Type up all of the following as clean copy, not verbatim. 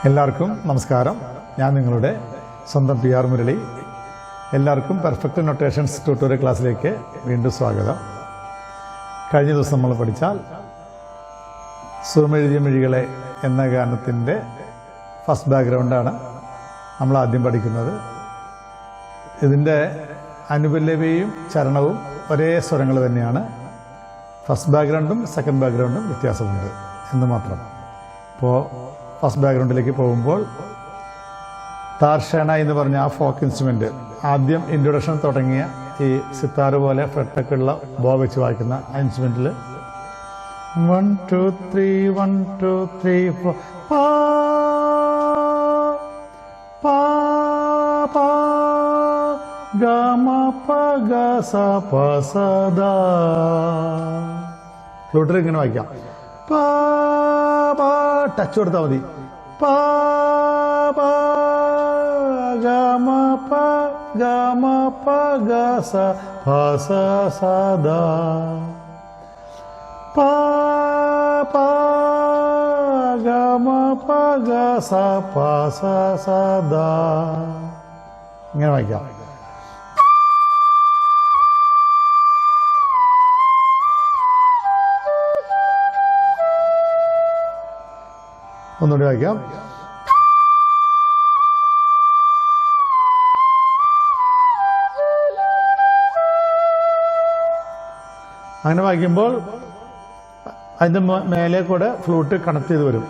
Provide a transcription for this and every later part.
എല്ലാവർക്കും നമസ്കാരം. ഞാൻ നിങ്ങളുടെ സ്വന്തം PR മുരളി. എല്ലാവർക്കും പെർഫെക്റ്റ് നൊട്ടേഷൻസ് ട്യൂട്ടോറിയൽ ക്ലാസ്സിലേക്ക് വീണ്ടും സ്വാഗതം. കഴിഞ്ഞ ദിവസം നമ്മൾ പഠിച്ചാൽ സുറുമെഴുതിയ മിഴികളെ എന്ന ഗാനത്തിൻ്റെ ഫസ്റ്റ് ബാക്ക്ഗ്രൗണ്ടാണ് നമ്മൾ ആദ്യം പഠിക്കുന്നത്. ഇതിൻ്റെ അനുപല്ലവിയും ചരണവും ഒരേ സ്വരങ്ങൾ തന്നെയാണ്. ഫസ്റ്റ് ബാക്ക്ഗ്രൗണ്ടും സെക്കൻഡ് ബാക്ക്ഗ്രൗണ്ടും വ്യത്യാസമുണ്ട് എന്ന് മാത്രം. ഇപ്പോൾ ഫസ്റ്റ് ബാക്ക്ഗ്രൗണ്ടിലേക്ക് പോകുമ്പോൾ താർഷേണ എന്ന് പറഞ്ഞ ആ ഫോക്ക് ഇൻസ്ട്രുമെൻ്റ് ആദ്യം ഇൻട്രൊഡക്ഷൻ തുടങ്ങിയ ഈ സിത്താറ് പോലെ ഫ്രെട്ടൊക്കെയുള്ള ബോ വെച്ച് വായിക്കുന്ന ആ ഇൻസ്ട്രുമെൻറ്റിൽ 1 2 3 1 2 3 4 പാ പാ പാ ഗ മ പ ഗ സ പ സ ദ. ഫ്ലൂട്ടിൽ ഇങ്ങനെ വായിക്കാം. പാ പാ ടച്ച് കൊടുത്താൽ മതി. പാ പാ ഗ മ പ ഗ മ പ ഗ സ പ സ സ ദ. പാ പാ ഗ മ പ ഗ സ പ സ സ ദ. ഇങ്ങനെ വായിക്കാം. ഒന്നുകൂടി വായിക്കാം. അങ്ങനെ വായിക്കുമ്പോൾ അതിൻ്റെ മേലെ കൂടെ ഫ്ലൂട്ട് കണക്ട് ചെയ്ത് വരും.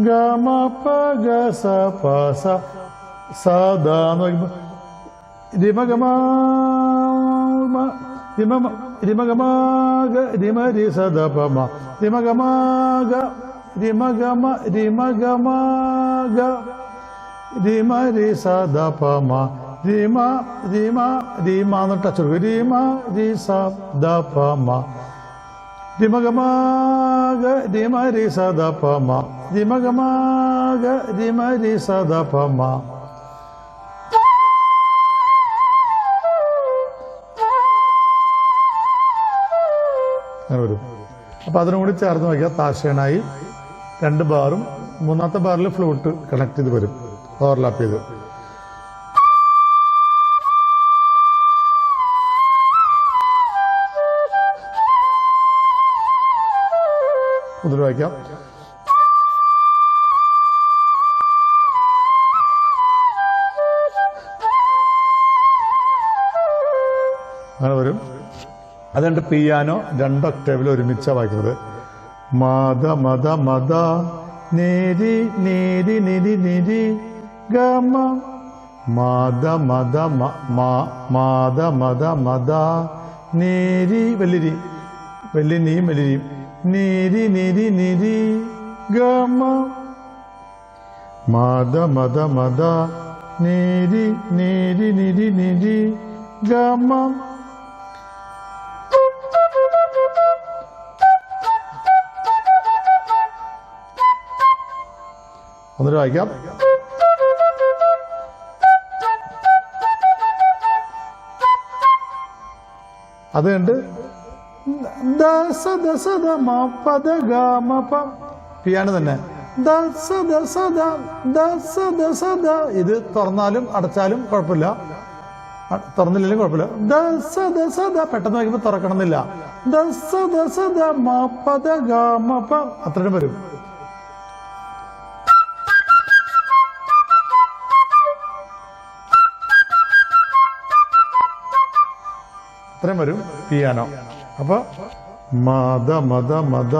ഗ മ പ ഗ സ പ സ സ ദ എന്ന് വായിക്കുമ്പോൾ റിമ രി സ ദ പ മ റിമ ഗ മ ഗ റിമ ഗ മ റിമ ഗ മ ഗ റിമ രി സ ദ പ മ റിമ റിമ റിമ എന്ന് ടച്ച് കൊടുക്കും. റിമ രി സ ദ പ മ റിമ ഗ മ ഗ റിമ രി സ ദ പ മ റിമ ഗ മ ഗ റിമ രി സ ദ പ മ. അങ്ങനെ വരും. അപ്പം അതിനും കൂടി ചേർന്ന് വയ്ക്കുക. താർഷേണായി 2 ബാറും 3ാമത്തെ ബാറിൽ ഫ്ലൂട്ട് കണക്ട് ചെയ്ത് വരും, ഓവർലാപ്പ് ചെയ്ത്. ഒന്നുകൂടി വായിക്കാം. അങ്ങനെ വരും. അതുകൊണ്ട് പിയാനോ 2 ഒക്ടേവിൽ ഒരുമിച്ചാണ് വായിക്കുന്നത്. മദ മദ മദ നേരി നേരി നിരി നിരി ഗമ മദ മദ മദ മദ മദ നേരി വലിരി വലിയ നീയും വലിരിയും നേരി നിരി നിരി ഗമ മദ മദ മദ നേരി നേരി നിരി നിരി ഗമ. ഒന്നുകൂടി വായിക്കാം. അത് കണ്ട് പിയാനോ തന്നെ ഇത് തുറന്നാലും അടച്ചാലും കുഴപ്പമില്ല, തുറന്നില്ലെങ്കിലും കുഴപ്പമില്ല. പെട്ടെന്ന് വായിക്കുമ്പോൾ തുറക്കണമെന്നില്ല. അത്രയും വരും. അത്രയും വരും പിയാനോ. അപ്പൊ മദ മദ മദ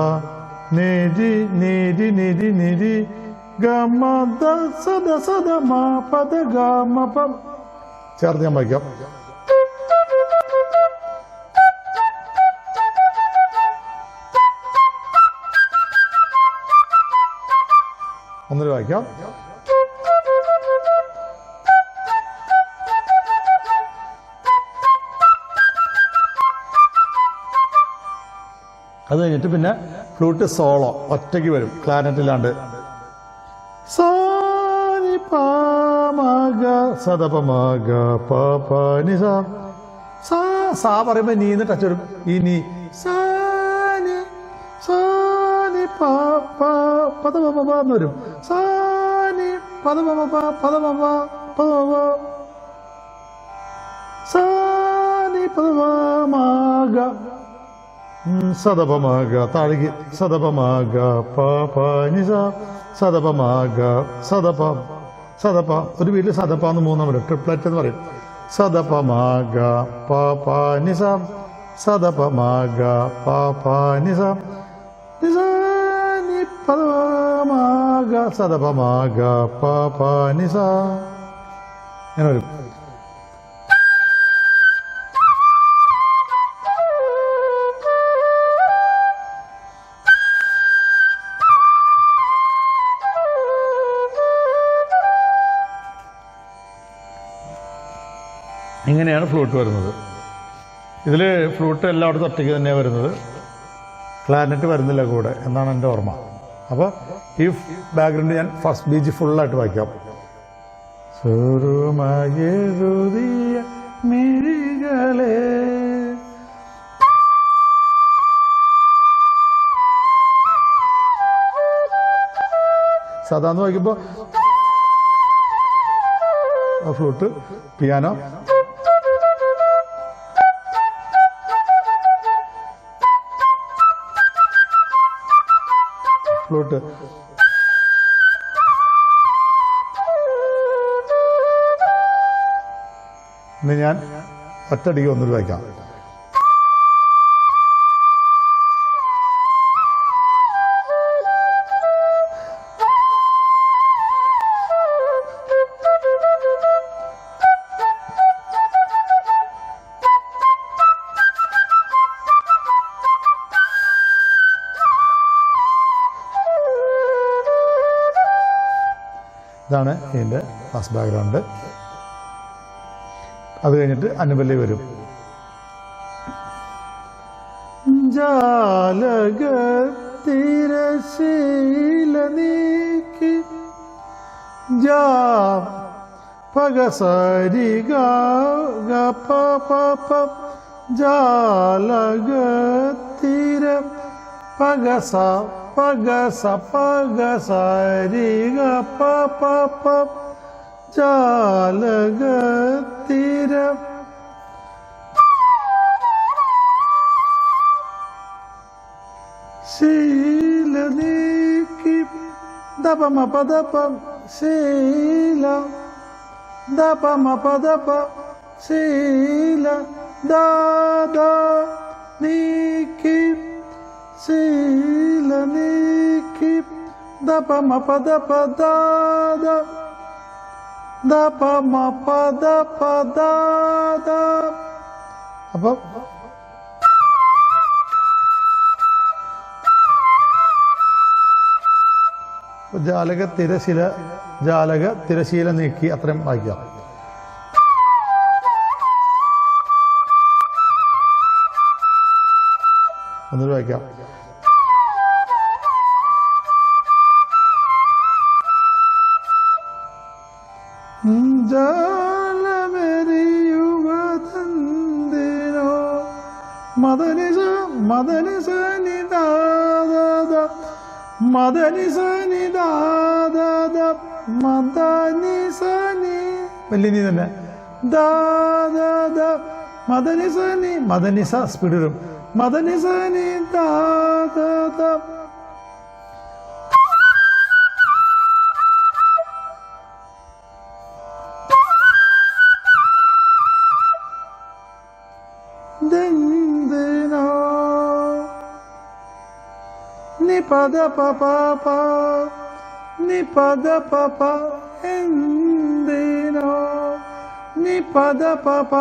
നേരി നേരി നിരി നിരി ഗ മദ സദ സദ മ പദ ഗ മ പ. ചേർത്ത് ഞാൻ വായിക്കാം. ഒന്നുകൂടി വായിക്കാം. അത് കഴിഞ്ഞിട്ട് പിന്നെ ഫ്ലൂട്ട് സോളോ ഒറ്റയ്ക്ക് വരും, ക്ലാരിനെറ്റിലാണ്ട്. സാനി പ മ ഗ സദ പ മ ഗ പ പ നി സ. സാ പറയുമ്പോൾ നീന്ന് ടച്ച് വരും. ഈ നീ സാനി സാനി പ പ പദ പ പ എന്ന് വരും. സാ പദമപ പദമപ പദമപ സാനി പദമഗ സദപമഗ താഴേക്ക് സദപമഗ പ നിസ സദപമഗ സദപ സദപ ഒരു വീട്ടിൽ സദപ എന്ന് മൂന്നാം വരും ട്രിപ്ലറ്റ് എന്ന് പറയും സദപമഗ പ നിസ സദപമഗ പ നിസ നിസ നി പദമഗ സദപമഗ പ നിസ അങ്ങനെ വരും. ഇങ്ങനെയാണ് ഫ്ലൂട്ട് വരുന്നത്. ഇതിൽ ഫ്ലൂട്ട് എല്ലായിടത്തും ഒറ്റയ്ക്ക് തന്നെയാണ് വരുന്നത്, ക്ലാരിനെറ്റ് വരുന്നില്ല കൂടെ എന്നാണ് എൻ്റെ ഓർമ്മ. അപ്പോൾ ഈ ബാക്ക്ഗ്രൗണ്ട് ഞാൻ ഫസ്റ്റ് ബീച്ച് ഫുള്ളായിട്ട് വായിക്കാം. സുറുമയെഴുതിയ മിഴികളെ സാധാരണ വായിക്കുമ്പോൾ ഫ്ലൂട്ട്, പിയാനോ, ഫ്ലൂട്ട്, ഇന്ന് ഞാൻ ഒറ്റയടിക്ക് ഒന്നുകൂടി വായിക്കാം. ഇതാണ് ഇതിൻ്റെ ഫസ്റ്റ് ബാക്ക്ഗ്രൗണ്ട്. അത് കഴിഞ്ഞിട്ട് അനുപല്ലി വരും. ജാലക തിരശീല നീക്കി ജാ പഗസരി ഗ പ ജാലക തിര പഗസ പഗസ പഗസരി ഗ പ ജാലക തിര ശീല നീക്കി ദപമ പദപ ശീല ദപമ പദപ ശീല ദാദ നീക്കി ശീല നീക്കി ദപമ പദപ ദാദ ദപമ പദപ ദാദ. അപ്പം ജാലക തിരശീല നീക്കി അത്രയും വായിക്കാം. ഒന്നുകൂടി വായിക്കാം. ജാലമെറിയുവതെന്തിനോ മദനിസ മദനിസ നിദാദ മദനിസനി ദാദ മദനിസനി വലിയ നീ തന്നെ ദാദ മദനിസനി മദനിസ സ്പീഡ് വരും മദനിസനി ദാദ ദെന്തിനോ നി പദ പപ നി പദ പപ എന്തിനോ നി പദ പപ.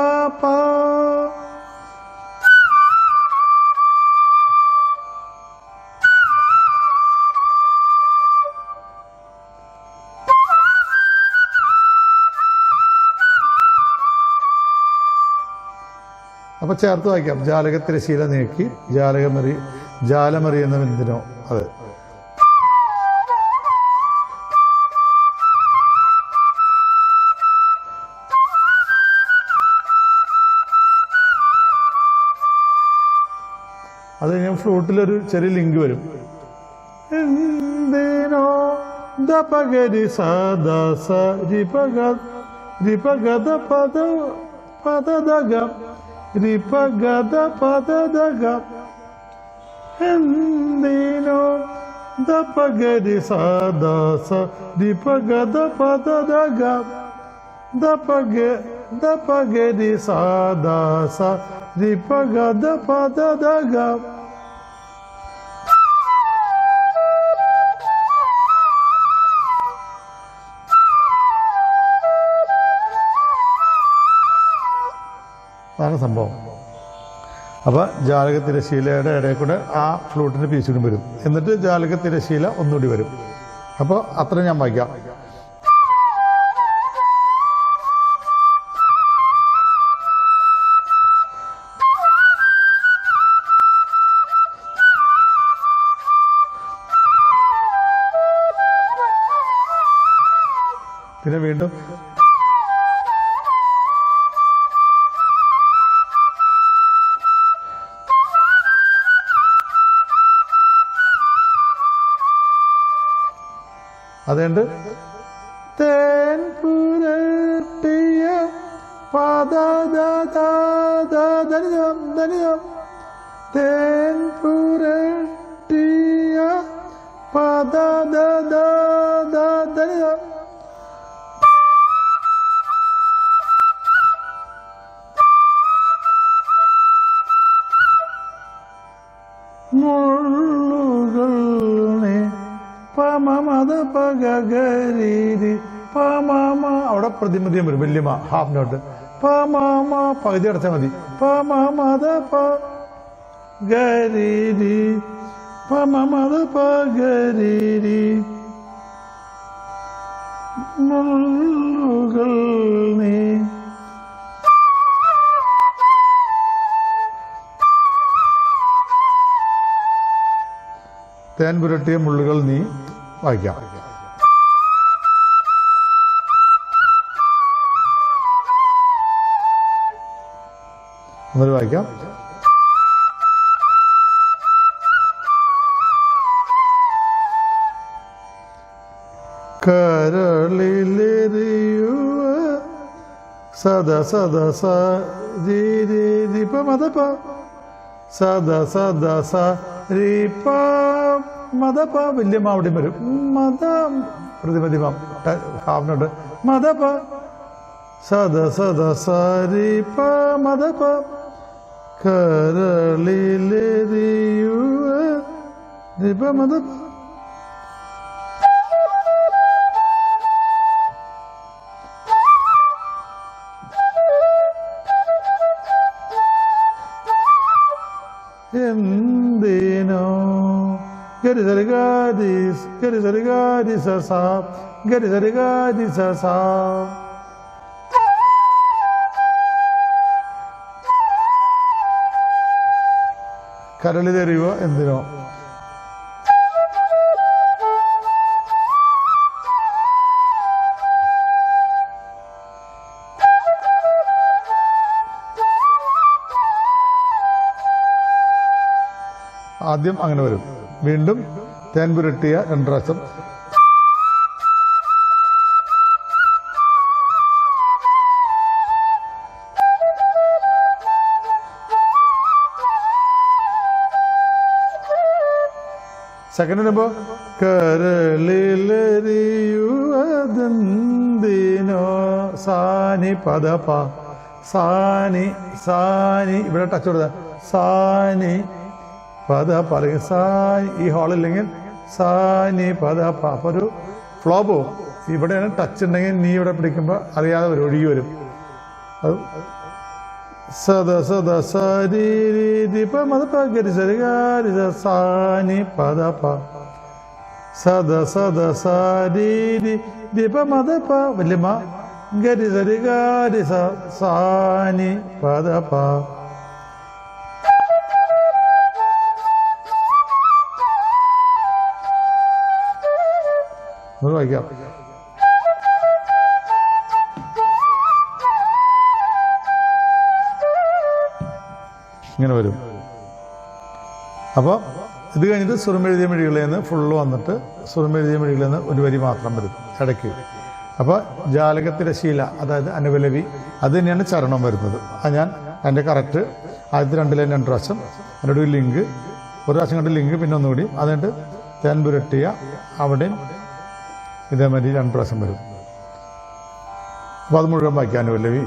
അപ്പൊ ചേർത്ത് വായിക്കാം. ജാലക തിരശീല നീക്കി ജാലമറിയുന്നവെന്തിനോ അത്. അത് കഴിഞ്ഞാൽ ഫ്ലൂട്ടിലൊരു ചെറിയ ലിങ്ക് വരും. എന്തിനോ ദപഗരി സദ സ രിപഗ രിപഗദ പദ പദദഗ രിപഗദ പദദഗ എന്തിനോ ദപഗരി സദ സ രിപഗദ പദദഗ ദപഗരി സദ സ രിപഗദ പദദഗ അതാണ് സംഭവം. അപ്പോൾ ജാലക തിരശീലയുടെ ഇടയിൽ കൂടെ ആ ഫ്ലൂട്ടിൻ്റെ പീസുകൂടി വരും. എന്നിട്ട് ജാലക തിരശീല ഒന്നുകൂടി വരും. അപ്പോൾ അത്ര ഞാൻ വായിക്കാം. പിന്നെ വീണ്ടും അതുകൊണ്ട് തേൻ പുരട്ടിയ പാദനിതം ധനിതം തേൻ പുരട്ടിയ പാദനിതം മുള്ളുകൾ പമമത പഗരീരി പമമ അവിടെ പ്രതിമതിയും വരും. വല്യമ്മ ഹാഫ് നോട്ട് പമമ പകുതി അടച്ചാൽ മതി. പമമത പഗരീരി പമമത പഗരീരി മുള്ളുകൾ നീ തേൻ പുരട്ടിയ മുള്ളുകൾ നീ വായിക്കാം. ഒന്നൊരു വായിക്കാം. കരളിലെറിയുവ സദ സദ സ ദീപ മദപ സദ സദ സ രീപ മദപ വല്യമ്മ അവിടെയും വരും. മദ പ്രതിമതിമ ഹാഫ് നോട്ട് മദപ സദ സദ സ രീപ മദപ കരളിലെറിയുവ ദീപ മദപ എന്തിനോ ഗരിസരിഗാദി സസ ഗരിസരിഗാദി സസ കരളിലെറിയുക എന്തിനോ ആദ്യം അങ്ങനെ വരും. വീണ്ടും തേൻ പുരട്ടിയ 2 പ്രാവശ്യം സെക്കൻഡ് വരുമ്പോ കരളിലെറിയുവതെന്തിനോ സാനി പദപ സാനി സാനി ഇവിടെ ടച്ച് കൊടുത്ത സാനി പദപ അല്ലെങ്കിൽ സാനി ഈ ഹോളില്ലെങ്കിൽ സാനി പദപ അപ്പൊ ഒരു ഫ്ലോ പോവും. ഇവിടെയാണ് ടച്ച് ഉണ്ടെങ്കിൽ നീ ഇവിടെ പിടിക്കുമ്പോൾ അറിയാതെ വരും, ഒഴുകി വരും. അത് സദ സദ സരി ദീപ മദപ ഗരി സരി ഗാരി സാനി പദപ സദ സദ സരി ദീപ മദപ വല്യമ്മ ഗരി സരി ഗാരി സാനി പദപ വായിക്കാം. ഇങ്ങനെ വരും. അപ്പോൾ ഇത് കഴിഞ്ഞിട്ട് സുറുമെഴുതിയ മിഴികളിൽ നിന്ന് ഫുള്ള് വന്നിട്ട് സുറുമെഴുതിയ മിഴികളിൽ നിന്ന് ഒരു വരി മാത്രം വരും ഇടയ്ക്ക്. അപ്പോൾ ജാലകത്തിരശീല, അതായത് അനുപലവി, അത് തന്നെയാണ് ചരണം വരുന്നത്. അത് ഞാൻ അതിൻ്റെ കറക്റ്റ് ആദ്യത്തെ 2 ലൈൻ 2 പ്രാവശ്യം, അതിനോട് ഒരു ലിങ്ക്, ഒരു പ്രാവശ്യം കണ്ട് ലിങ്ക്, പിന്നെ ഒന്നുകൂടി, അതുകൊണ്ട് തേൻ പുരട്ടിയ അവിടെയും ഇതേമാതിരി 2 പ്രാവശ്യം വരും. അപ്പോൾ അത് മുഴുവൻ വായിക്കാം അനുപല്ലവി.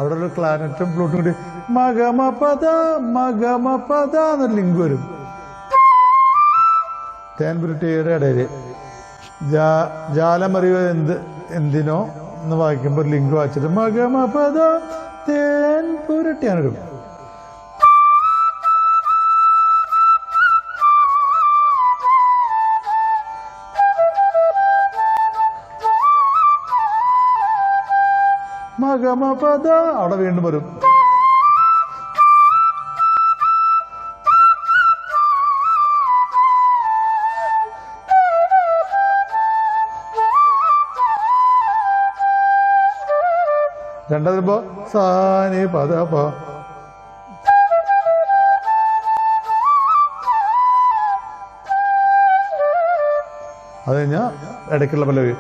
അവിടെ ഒരു ക്ലാരറ്റും ഫ്ലൂട്ടും കൂടി മഗമപദ എന്നൊരു ലിങ്ക് വരും. തേൻ പുരട്ടിയുടെ ഇടയിൽ ജാലമറിയോ എന്തിനോ എന്ന് വായിക്കുമ്പോൾ ഒരു ലിങ്ക് വായിച്ചിട്ട് മഗമപദ തേൻ പുരട്ടിയാണ് വരും. മഗമപദ അവിടെ വീണ്ടും വരും. രണ്ടാമത് സാനി പദ പ, അത് കഴിഞ്ഞാൽ ഇടയ്ക്കുള്ള പല്ലവി.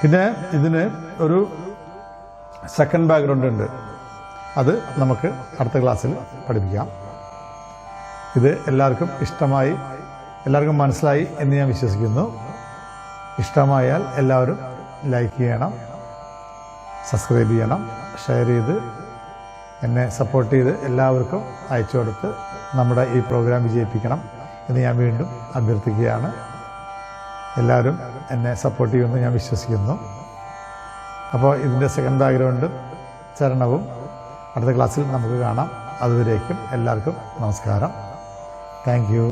പിന്നെ ഇതിന് ഒരു സെക്കൻഡ് ബാക്ക്ഗ്രൗണ്ട് ഉണ്ട്. അത് നമുക്ക് അടുത്ത ക്ലാസ്സിൽ പഠിപ്പിക്കാം. ഇത് എല്ലാവർക്കും ഇഷ്ടമായി, എല്ലാവർക്കും മനസ്സിലായി എന്ന് ഞാൻ വിശ്വസിക്കുന്നു. ഇഷ്ടമായാൽ എല്ലാവരും ലൈക്ക് ചെയ്യണം, സബ്സ്ക്രൈബ് ചെയ്യണം, ഷെയർ ചെയ്ത് എന്നെ സപ്പോർട്ട് ചെയ്ത് എല്ലാവർക്കും അയച്ചു കൊടുത്ത് നമ്മുടെ ഈ പ്രോഗ്രാം വിജയിപ്പിക്കണം എന്ന് ഞാൻ വീണ്ടും അഭ്യർത്ഥിക്കുകയാണ്. എല്ലാവരും എന്നെ സപ്പോർട്ട് ചെയ്യുമെന്ന് ഞാൻ വിശ്വസിക്കുന്നു. അപ്പോൾ ഇതിൻ്റെ സെക്കൻഡ് ബാക്ക്ഗ്രൗണ്ടും ചരണവും അടുത്ത ക്ലാസ്സിൽ നമുക്ക് കാണാം. അതുവരേക്കും എല്ലാവർക്കും നമസ്കാരം. Thank you.